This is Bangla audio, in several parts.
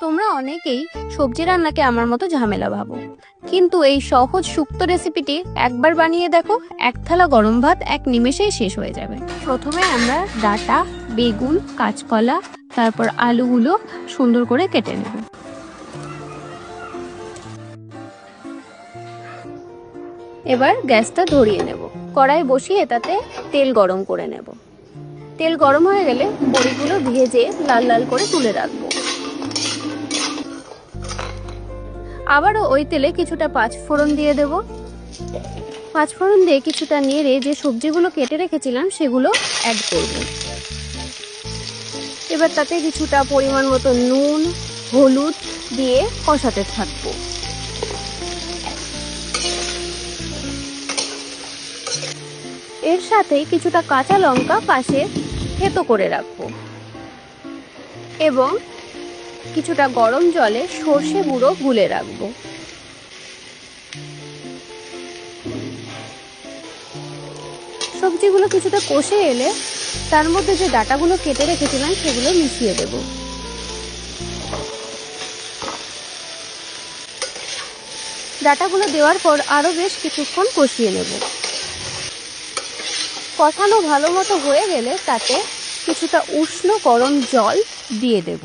তোমরা অনেকেই সবজি রান্নাকে আমার মতো ঝামেলা ভাবো, কিন্তু এই সহজ শুক্তো রেসিপিটি একবার বানিয়ে দেখো, এক থালা গরম ভাত এক নিমেষেই শেষ হয়ে যাবে। প্রথমে আমরা ডাঁটা, বেগুন, কাঁচকলা, তারপর আলুগুলো সুন্দর করে কেটে নেব। এবার গ্যাসটা ধরিয়ে নেব, কড়াই বসিয়ে তাতে তেল গরম করে নেব। তেল গরম হয়ে গেলে বড়িগুলো ভেজে লাল লাল করে তুলে রাখবো। আবারও ওই তেলে কিছুটা পাঁচফোড়ন দিয়ে দেব। পাঁচফোড়ন দিয়ে কিছুটা নেড়ে যে সবজিগুলো কেটে রেখেছিলাম সেগুলো অ্যাড করব। এবার তাতে কিছুটা পরিমাণ মতো নুন, হলুদ দিয়ে কষাতে থাকবো। এর সাথে কিছুটা কাঁচা লঙ্কা পাশে থেতো করে রাখবো এবং কিছুটা গরম জলে সর্ষে গুঁড়ো গুলে রাখবো। সবজিগুলো কিছুটা কষে এলে তার মধ্যে যে ডাঁটাগুলো কেটে রেখেছিলাম সেগুলো মিশিয়ে দেব। ডাঁটাগুলো দেওয়ার পর আরো বেশ কিছুক্ষণ কষিয়ে নেব। কষানো ভালো মতো হয়ে গেলে তাতে কিছুটা উষ্ণ গরম জল দিয়ে দেব।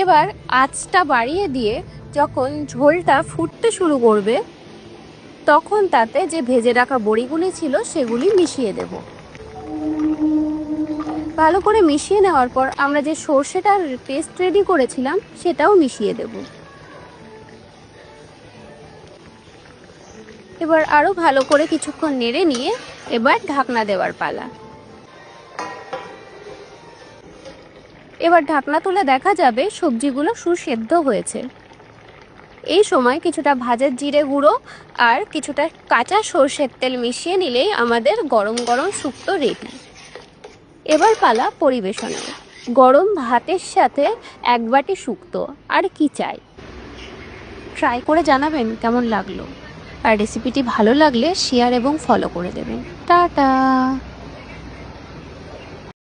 এবার আঁচটা বাড়িয়ে দিয়ে যখন ঝোলটা ফুটতে শুরু করবে তখন তাতে যে ভেজে রাখা বড়িগুলি ছিল সেগুলি মিশিয়ে দেব। ভালো করে মিশিয়ে নেওয়ার পর আমরা যে সর্ষেটার পেস্ট রেডি করেছিলাম সেটাও মিশিয়ে দেব। এবার আরো ভালো করে কিছুক্ষণ নেড়ে নিয়ে এবার ঢাকনা দেওয়ার পালা। এবার ঢাকনা তুলে দেখা যাবে সবজিগুলো সুসেদ্ধ হয়েছে। এই সময় কিছুটা ভাজা জিরে গুঁড়ো আর কিছুটা কাঁচা সর্ষের তেল মিশিয়ে নিলেই আমাদের গরম গরম শুক্তো রেডি। এবার পালা পরিবেশনের। গরম ভাতের সাথে এক বাটি শুক্তো, আর কি চাই। ট্রাই করে জানাবেন কেমন লাগলো, আর রেসিপিটি ভালো লাগলে শেয়ার এবং ফলো করে দেবেন। টাটা।